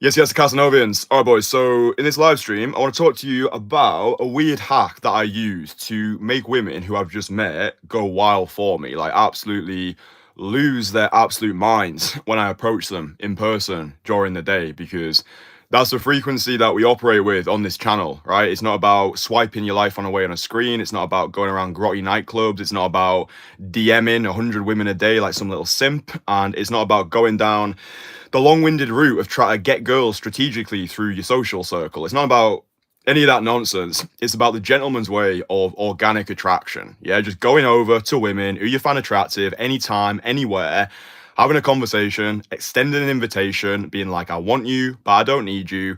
Yes, Casanovians. All right, boys. So in this live stream, I want to talk to you about a weird hack that I use to make women who I've just met go wild for me, like absolutely lose their absolute minds when I approach them in person during the day, because that's the frequency that we operate with on this channel, right? It's not about swiping your life on away on a screen. It's not about going around grotty nightclubs. It's not about DMing 100 women a day like some little simp. And it's not about going down the long-winded route of trying to get girls strategically through your social circle. It's not about any of that nonsense. It's about the gentleman's way of organic attraction. Yeah, just going over to women who you find attractive anytime, anywhere, having a conversation, extending an invitation, being like, I want you, but I don't need you.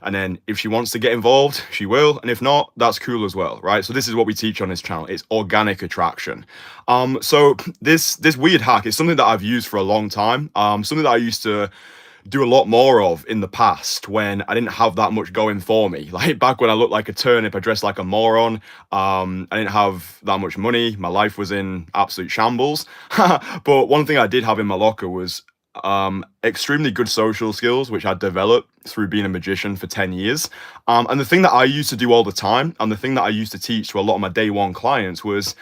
And then if she wants to get involved, she will. And if not, that's cool as well, right? So this is what we teach on this channel. It's organic attraction. So this weird hack is something that I've used for a long time. Something that I used to do a lot more of in the past when I didn't have that much going for me. Like back when I looked like a turnip, I dressed like a moron. I didn't have that much money. My life was in absolute shambles. But one thing I did have in my locker was extremely good social skills, which I developed through being a magician for 10 years. And the thing that I used to do all the time, and the thing that I used to teach to a lot of my day one clients was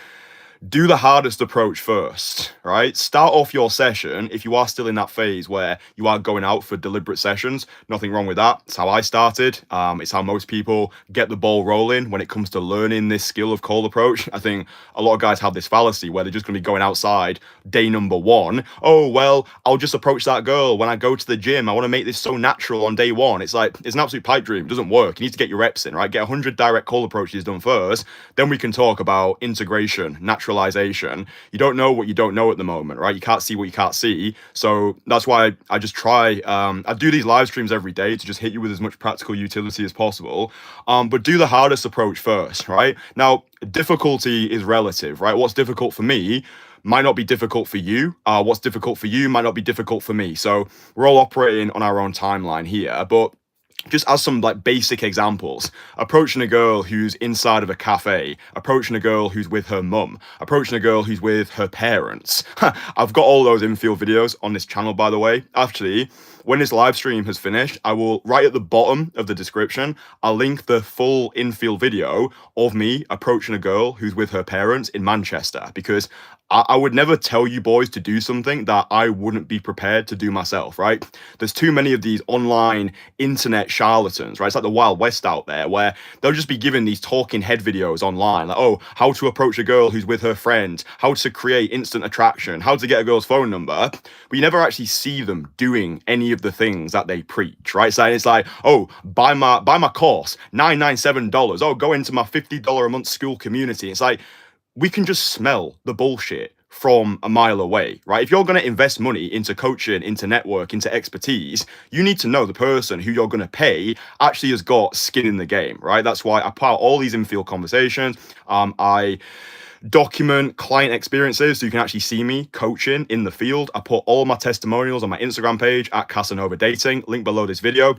do the hardest approach first, right? Start off your session if you are still in that phase where you are going out for deliberate sessions. Nothing wrong with that. It's how I started. It's how most people get the ball rolling when it comes to learning this skill of cold approach. I think a lot of guys have this fallacy where they're just going to be going outside day number one. Oh, well, I'll just approach that girl when I go to the gym. I want to make this so natural on day one. It's like, it's an absolute pipe dream. It doesn't work. You need to get your reps in, right? Get 100 direct cold approaches done first. Then we can talk about integration, naturalization. You don't know what you don't know at the moment, right? You can't see what you can't see. So that's why I just try. I do these live streams every day to just hit you with as much practical utility as possible. But do the hardest approach first, right? Now, difficulty is relative, right? What's difficult for me might not be difficult for you. What's difficult for you might not be difficult for me. So we're all operating on our own timeline here. But just as some like basic examples, approaching a girl who's inside of a cafe, approaching a girl who's with her mum, approaching a girl who's with her parents. I've got all those infield videos on this channel, by the way. Actually, when this live stream has finished, I will, right at the bottom of the description, I'll link the full infield video of me approaching a girl who's with her parents in Manchester, because I would never tell you boys to do something that I wouldn't be prepared to do myself, right? There's too many of these online internet charlatans, right? It's like the Wild West out there where they'll just be giving these talking head videos online, like, oh, how to approach a girl who's with her friend, how to create instant attraction, how to get a girl's phone number. But you never actually see them doing any of the things that they preach, right? So it's like, oh, buy my course, $997. Oh, go into my $50 a month school community. It's like, we can just smell the bullshit from a mile away, right? If you're going to invest money into coaching, into network, into expertise, you need to know the person who you're going to pay actually has got skin in the game, right? That's why I put out all these infield conversations. I document client experiences so you can actually see me coaching in the field. I put all my testimonials on my Instagram page at Casanova Dating, link below this video.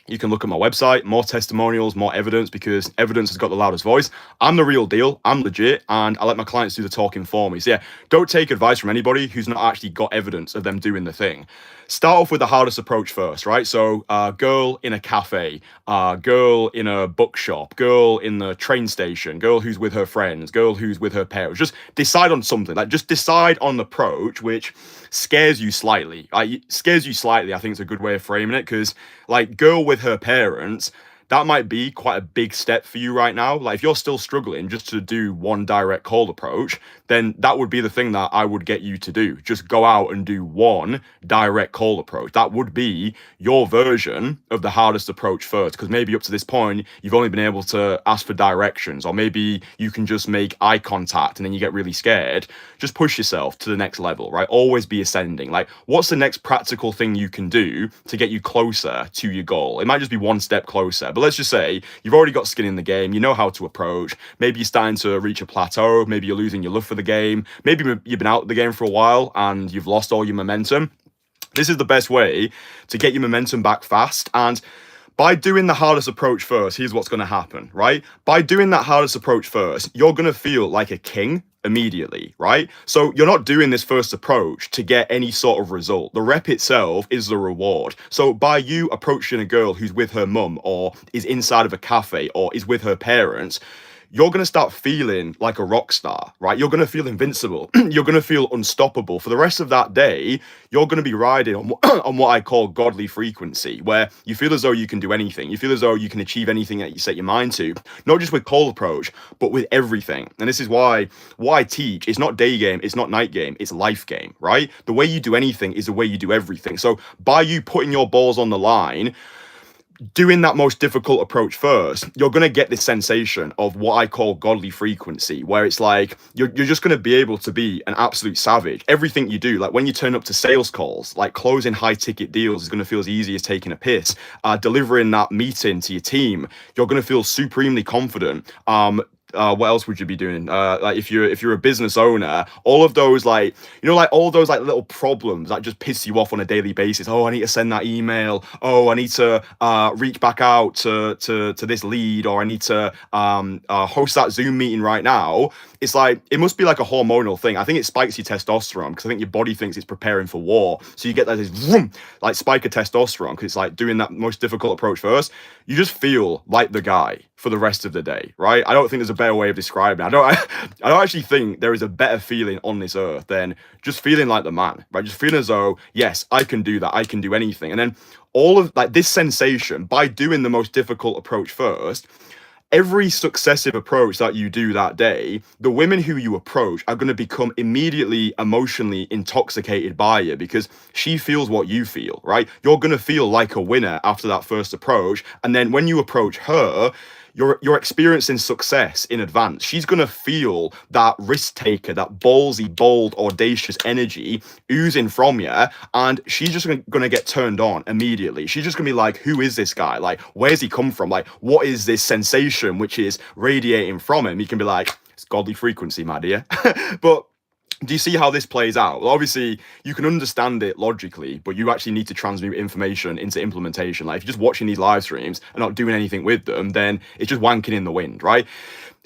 You can look at my website, more testimonials, more evidence, because evidence has got the loudest voice. I'm the real deal. I'm legit, and I let my clients do the talking for me. So yeah, don't take advice from anybody who's not actually got evidence of them doing the thing. Start off with the hardest approach first, right? So girl in a cafe, girl in a bookshop, girl in the train station, girl who's with her friends, girl who's with her parents. Just decide on something. Like, just decide on an approach which scares you slightly. Scares you slightly, I think is a good way of framing it, because like girl with her parents, that might be quite a big step for you right now. Like if you're still struggling just to do one direct cold approach, then that would be the thing that I would get you to do. Just go out and do one direct cold approach. That would be your version of the hardest approach first, because maybe up to this point, you've only been able to ask for directions, or maybe you can just make eye contact and then you get really scared. Just push yourself to the next level, right? Always be ascending. Like, what's the next practical thing you can do to get you closer to your goal? It might just be one step closer, but let's just say you've already got skin in the game. You know how to approach. Maybe you're starting to reach a plateau. Maybe you're losing your love for the game. Maybe you've been out of the game for a while and you've lost all your momentum. This is the best way to get your momentum back fast. And By doing the hardest approach first, here's what's going to happen, right? By doing that hardest approach first, you're going to feel like a king immediately, right? So you're not doing this first approach to get any sort of result. The rep itself is the reward. So by you approaching a girl who's with her mum or is inside of a cafe or is with her parents, you're going to start feeling like a rock star, right? You're going to feel invincible. You're going to feel unstoppable. For the rest of that day, you're going to be riding on, on what I call godly frequency, where you feel as though you can do anything. You feel as though you can achieve anything that you set your mind to, not just with cold approach, but with everything. And this is why what I teach is not day game, it's not night game, it's life game, right? The way you do anything is the way you do everything. So by you putting your balls on the line, doing that most difficult approach first, you're going to get this sensation of what I call godly frequency, where it's like you're just going to be able to be an absolute savage. Everything you do, like when you turn up to sales calls, like closing high ticket deals is going to feel as easy as taking a piss. Delivering that meeting to your team, you're going to feel supremely confident. What else would you be doing? Like if you're a business owner, all of those like, you know, like all those like little problems that just piss you off on a daily basis. Oh, I need to send that email. Oh, I need to reach back out to this lead, or I need to host that Zoom meeting right now. It's like, it must be like a hormonal thing. I think it spikes your testosterone because I think your body thinks it's preparing for war. So you get like this vroom, like spike of testosterone because it's like doing that most difficult approach first. You just feel like the guy for the rest of the day, right? I don't think there's a better way of describing it. I don't actually think there is a better feeling on this earth than just feeling like the man, right? Just feeling as though, yes, I can do that. I can do anything. And then all of like this sensation by doing the most difficult approach first, every successive approach that you do that day, the women who you approach are going to become immediately emotionally intoxicated by you because she feels what you feel, right? You're going to feel like a winner after that first approach. And then when you approach her, you're experiencing success in advance. She's going to feel that risk taker, that ballsy, bold, audacious energy oozing from you. And she's just going to get turned on immediately. She's just going to be like, who is this guy? Like, where's he come from? Like, what is this sensation which is radiating from him? You can be like, it's godly frequency, my dear. But do you see how this plays out? Well, obviously, you can understand it logically, but you actually need to transmute information into implementation. Like, if you're just watching these live streams and not doing anything with them, then it's just wanking in the wind, right?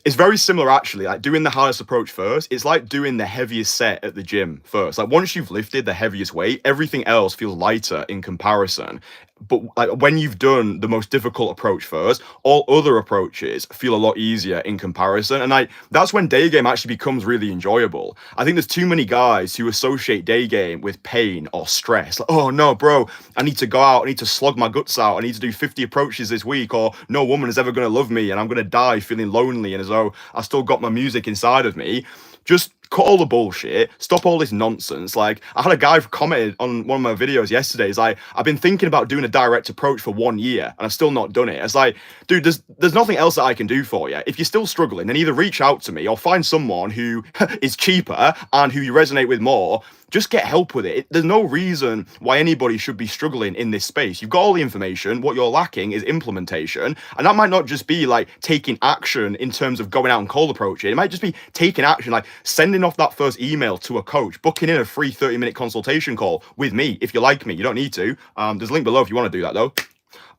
It's very similar, actually. Like doing the hardest approach first, it's like doing the heaviest set at the gym first. Like once you've lifted the heaviest weight, everything else feels lighter in comparison. But like when you've done the most difficult approach first, all other approaches feel a lot easier in comparison. And like that's when day game actually becomes really enjoyable. I think there's too many guys who associate day game with pain or stress. Like, oh no, bro, I need to go out, I need to slog my guts out, I need to do 50 approaches this week, or no woman is ever going to love me and I'm going to die feeling lonely and as though I still got my music inside of me. Just cut all the bullshit, stop all this nonsense. Like, I had a guy commented on one of my videos yesterday. He's like, I've been thinking about doing a direct approach for 1 year and I've still not done it. It's like, dude, there's nothing else that I can do for you. If you're still struggling, then either reach out to me or find someone who is cheaper and who you resonate with more. Just get help with it. There's no reason why anybody should be struggling in this space. You've got all the information. What you're lacking is implementation. And that might not just be like taking action in terms of going out and cold approaching. It might just be taking action, like sending off that first email to a coach, booking in a free 30-minute consultation call with me. If you like me, you don't need to. There's a link below if you want to do that though.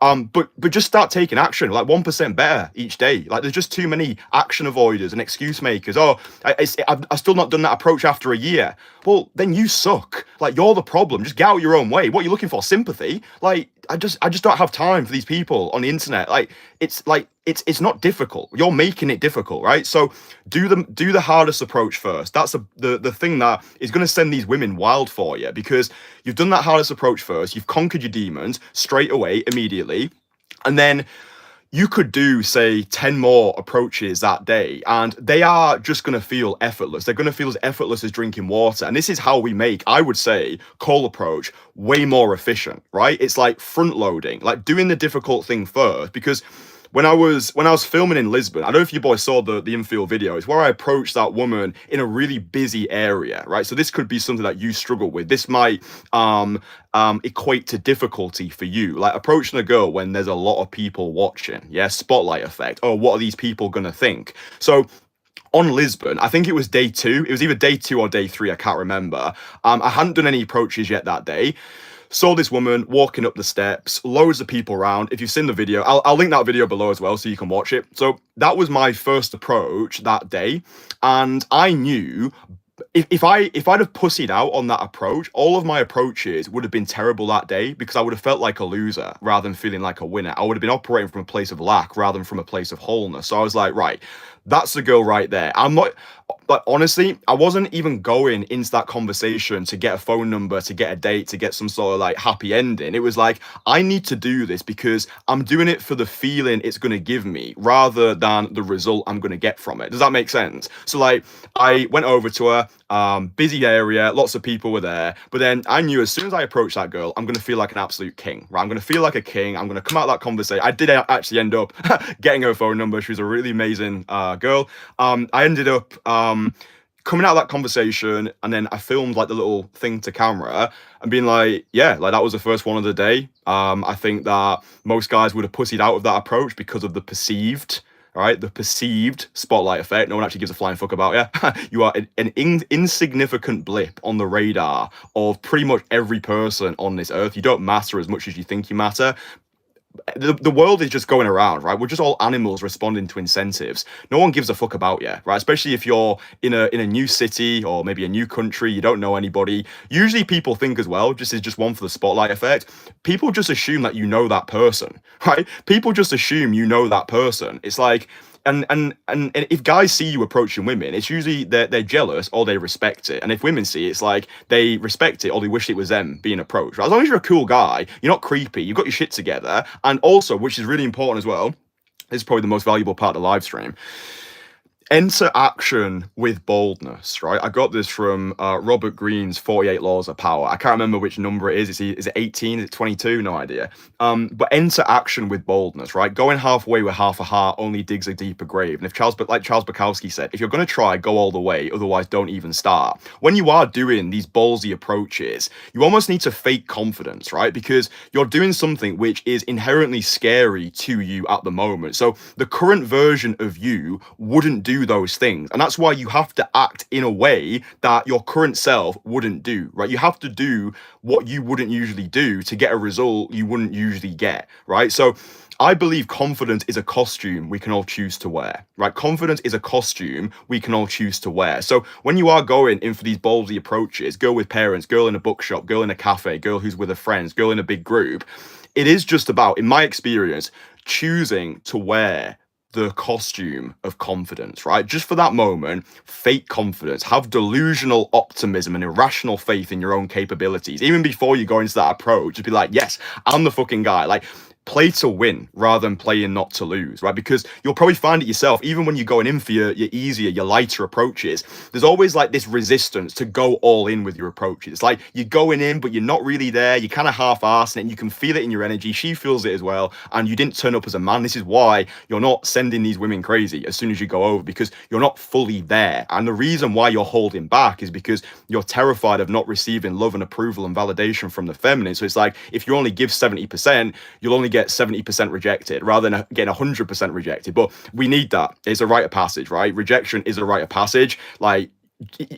But just start taking action, like 1% better each day. Like there's just too many action avoiders and excuse makers. Oh, I've still not done that approach after a year. Well, then you suck. Like you're the problem. Just get out your own way. What are you looking for? Sympathy? Like I just don't have time for these people on the internet. Like it's not difficult. You're making it difficult, right? So do the hardest approach first. That's the thing that is going to send these women wild for you, because you've done that hardest approach first. You've conquered your demons straight away, immediately, and then you could do, say, 10 more approaches that day, and they are just going to feel effortless. They're going to feel as effortless as drinking water. And this is how we make, I would say, cold approach way more efficient, right? It's like front loading, like doing the difficult thing first. Because when I was filming in Lisbon, I don't know if you boys saw the infield video. It's where I approached that woman in a really busy area, right? So this could be something that you struggle with. This might equate to difficulty for you, like approaching a girl when there's a lot of people watching. Yeah, spotlight effect. Oh, what are these people gonna think? So on Lisbon, I think it was day 2. It was either day 2 or day 3. I can't remember. I hadn't done any approaches yet that day. Saw this woman walking up the steps, loads of people around. If you've seen the video, I'll link that video below as well so you can watch it. So that was my first approach that day. And I knew if I'd have pussied out on that approach, all of my approaches would have been terrible that day because I would have felt like a loser rather than feeling like a winner. I would have been operating from a place of lack rather than from a place of wholeness. So I was like, right, that's the girl right there. I'm not, but honestly, I wasn't even going into that conversation to get a phone number, to get a date, to get some sort of like happy ending. It was like, I need to do this because I'm doing it for the feeling it's going to give me rather than the result I'm going to get from it. Does that make sense? So like, I went over to her, busy area, lots of people were there, but then I knew as soon as I approached that girl, I'm going to feel like an absolute king, right? I'm going to feel like a king. I'm going to come out of that conversation. I did actually end up getting her phone number. She was a really amazing girl. I ended up coming out of that conversation, and then I filmed like the little thing to camera and being like, yeah, like that was the first one of the day. I think that most guys would have pussied out of that approach because of the perceived, right? The perceived spotlight effect. No one actually gives a flying fuck about you. You are an insignificant blip on the radar of pretty much every person on this earth. You don't matter as much as you think you matter. The world is just going around, right? We're just all animals responding to incentives. No one gives a fuck about you, right? Especially if you're in a new city or maybe a new country, you don't know anybody. Usually people think as well, just is just one for the spotlight effect. People just assume that you know that person, right? People just assume you know that person. It's like, and if guys see you approaching women, it's usually they're jealous or they respect it. And if women see it, it's like they respect it or they wish it was them being approached. Right? As long as you're a cool guy, you're not creepy, you've got your shit together, and also, which is really important as well, this is probably the most valuable part of the live stream. Enter action with boldness, right? I got this from Robert Greene's 48 Laws of Power. I can't remember which number it is. Is it 18? Is it 22? No idea. But enter action with boldness, right? Going halfway with half a heart only digs a deeper grave. And if Charles Bukowski said, if you're going to try, go all the way. Otherwise, don't even start. When you are doing these ballsy approaches, you almost need to fake confidence, right? Because you're doing something which is inherently scary to you at the moment. So the current version of you wouldn't do those things, and that's why you have to act in a way that your current self wouldn't do, right? You have to do what you wouldn't usually do to get a result you wouldn't usually get, right? So I believe confidence is a costume we can all choose to wear, right? Confidence is a costume we can all choose to wear. So when you are going in for these ballsy approaches, girl with parents, girl in a bookshop, girl in a cafe, girl who's with her friends, girl in a big group, it is just about, in my experience, choosing to wear the costume of confidence, right? Just for that moment, fake confidence, have delusional optimism and irrational faith in your own capabilities. Even before you go into that approach, just be like, yes, I'm the fucking guy. Like, play to win rather than playing not to lose, right? Because you'll probably find it yourself, even when you're going in for your easier, your lighter approaches, there's always like this resistance to go all in with your approaches. It's like you're going in, but you're not really there. You're kind of half-arsing it, and you can feel it in your energy. She feels it as well, and you didn't turn up as a man. This is why you're not sending these women crazy as soon as you go over, because you're not fully there. And the reason why you're holding back is because you're terrified of not receiving love and approval and validation from the feminine. So it's like, if you only give 70%, you'll only get 70% rejected rather than getting 100% rejected. But we need that. It's a rite of passage, right? Rejection is a rite of passage. Like,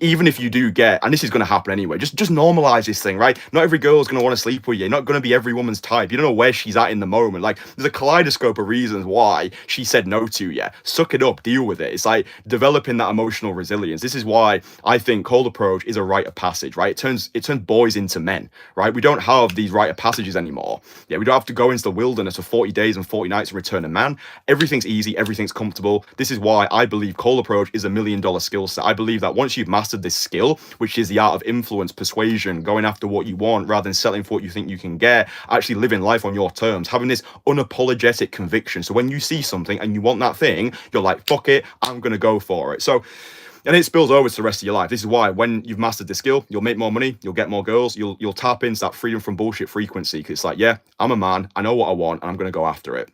even if you do get, and this is going to happen anyway, just normalize this thing, right? Not every girl is going to want to sleep with you. You're not going to be every woman's type. You don't know where she's at in the moment. Like, there's a kaleidoscope of reasons why she said no to you. Suck it up, deal with it. It's like developing that emotional resilience. This is why I think cold approach is a rite of passage, right? It turns boys into men, right? We don't have these rite of passages anymore. Yeah, we don't have to go into the wilderness for 40 days and 40 nights and return a man. Everything's easy, everything's comfortable. This is why I believe cold approach is $1 million skill set. I believe that once you've mastered this skill, which is the art of influence, persuasion, going after what you want rather than settling for what you think you can get, actually living life on your terms, having this unapologetic conviction. So when you see something and you want that thing, you're like, fuck it, I'm gonna go for it. So, and it spills over to the rest of your life. This is why when you've mastered this skill, you'll make more money, you'll get more girls, you'll tap into that freedom from bullshit frequency, because it's like, yeah, I'm a man, I know what I want, and I'm gonna go after it.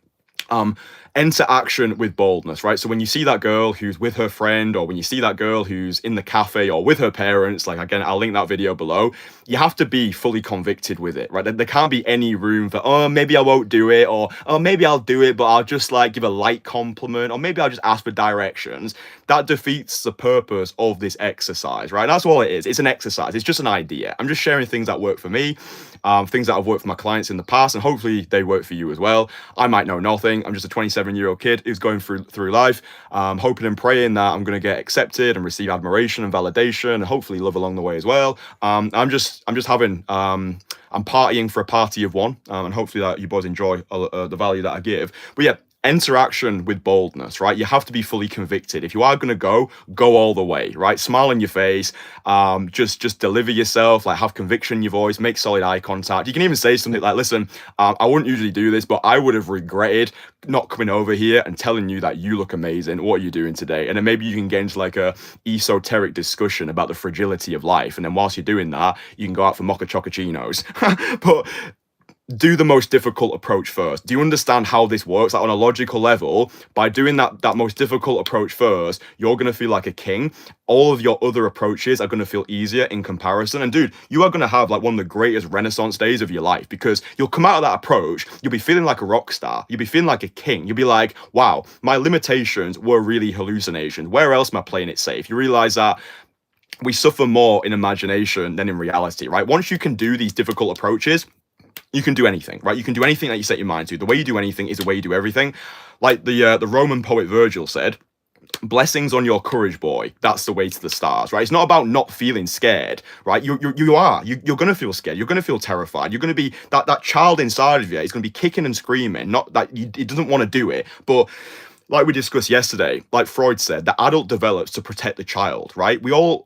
Enter action with boldness, right? So when you see that girl who's with her friend, or when you see that girl who's in the cafe or with her parents, like, again, I'll link that video below, you have to be fully convicted with it, right? There can't be any room for, oh, maybe I won't do it, or, oh, maybe I'll do it, but I'll just like give a light compliment, or maybe I'll just ask for directions. That defeats the purpose of this exercise, right? That's all it is. It's an exercise. It's just an idea. I'm just sharing things that work for me. things that have worked for my clients in the past, and hopefully they work for you as well. I might know nothing. I'm just a 27-year-old kid who's going through life, hoping and praying that I'm going to get accepted and receive admiration and validation, and hopefully love along the way as well. I'm just having I'm partying for a party of one, and hopefully that you boys enjoy the value that I give. But yeah, interaction with boldness, right? You have to be fully convicted. If you are going to go all the way, right? Smile on your face, just deliver yourself, like have conviction in your voice, make solid eye contact. You can even say something like, listen, I wouldn't usually do this, but I would have regretted not coming over here and telling you that you look amazing. What are you doing today? And then maybe you can get into like a esoteric discussion about the fragility of life. And then whilst you're doing that, you can go out for mocha chocochinos. But do the most difficult approach first. Do you understand how this works? Like on a logical level, by doing that most difficult approach first, you're going to feel like a king. All of your other approaches are going to feel easier in comparison. And dude, you are going to have like one of the greatest renaissance days of your life, because you'll come out of that approach, you'll be feeling like a rock star. You'll be feeling like a king. You'll be like, wow, my limitations were really hallucinations. Where else am I playing it safe? You realize that we suffer more in imagination than in reality, right? Once you can do these difficult approaches, you can do anything, right? You can do anything that you set your mind to. The way you do anything is the way you do everything. Like the Roman poet Virgil said, blessings on your courage, boy. That's the way to the stars, right? It's not about not feeling scared, right? You're going to feel scared. You're going to feel terrified. You're going to be, that child inside of you is going to be kicking and screaming. Not that it doesn't want to do it, but like we discussed yesterday, like Freud said, the adult develops to protect the child, right?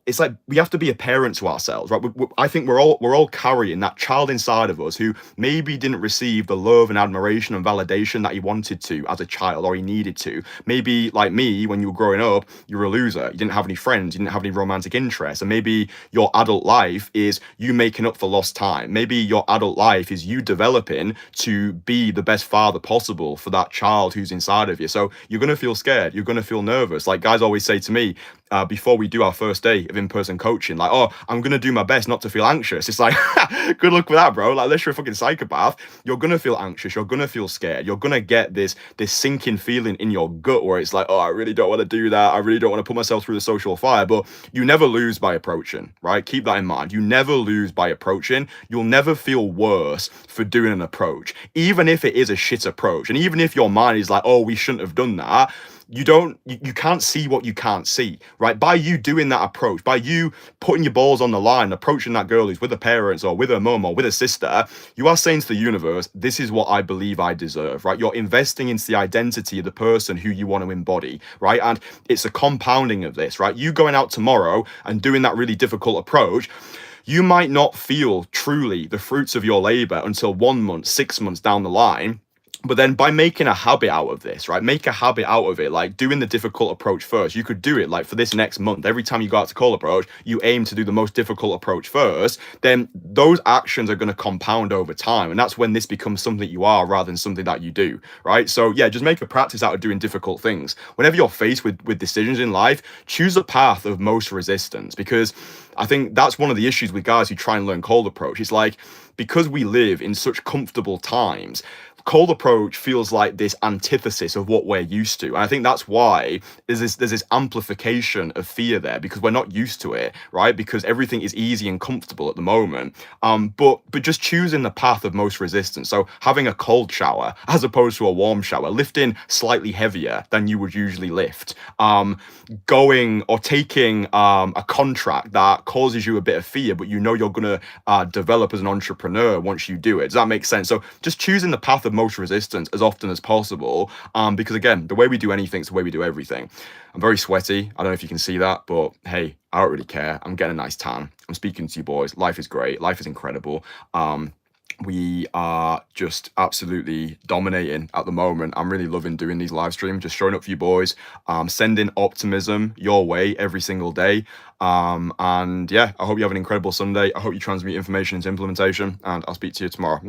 It's like we have to be a parent to ourselves, right? I think we're all carrying that child inside of us who maybe didn't receive the love and admiration and validation that he wanted to as a child, or he needed to. Maybe like me, when you were growing up, you were a loser. You didn't have any friends. You didn't have any romantic interests. And maybe your adult life is you making up for lost time. Maybe your adult life is you developing to be the best father possible for that child who's inside of you. So you're going to feel scared. You're going to feel nervous. Like guys always say to me, before we do our first day of in-person coaching, like, oh, I'm going to do my best not to feel anxious. It's like, good luck with that, bro. Like, unless you're a fucking psychopath, you're going to feel anxious. You're going to feel scared. You're going to get this sinking feeling in your gut where it's like, oh, I really don't want to do that. I really don't want to put myself through the social fire. But you never lose by approaching, right? Keep that in mind. You never lose by approaching. You'll never feel worse for doing an approach, even if it is a shit approach. And even if your mind is like, oh, we shouldn't have done that, you can't see what you can't see, right? By you doing that approach, by you putting your balls on the line, approaching that girl who's with her parents or with her mum or with her sister, you are saying to the universe, this is what I believe I deserve, right? You're investing into the identity of the person who you want to embody, right? And it's a compounding of this, right? You going out tomorrow and doing that really difficult approach, you might not feel truly the fruits of your labor until 1 month, 6 months down the line. But then by making a habit out of this, right? Make a habit out of it, like doing the difficult approach first. You could do it like for this next month. Every time you go out to call approach, you aim to do the most difficult approach first. Then those actions are going to compound over time. And that's when this becomes something you are rather than something that you do, right? So yeah, just make a practice out of doing difficult things. Whenever you're faced with decisions in life, choose a path of most resistance, because I think that's one of the issues with guys who try and learn cold approach. It's like, because we live in such comfortable times, cold approach feels like this antithesis of what we're used to. And I think that's why there's this amplification of fear there, because we're not used to it, right? Because everything is easy and comfortable at the moment. But just choosing the path of most resistance. So having a cold shower as opposed to a warm shower, lifting slightly heavier than you would usually lift, going or taking a contract that causes you a bit of fear, but you know you're going to develop as an entrepreneur once you do it. Does that make sense? So just choosing the path of most resistance as often as possible, because again, the way we do anything is the way we do everything. I'm very sweaty. I don't know if you can see that, but hey, I don't really care. I'm getting a nice tan. I'm speaking to you boys. Life is great. Life is incredible. We are just absolutely dominating at the moment. I'm really loving doing these live streams, just showing up for you boys, sending optimism your way every single day. And yeah, I hope you have an incredible Sunday. I hope you transmute information into implementation, and I'll speak to you tomorrow.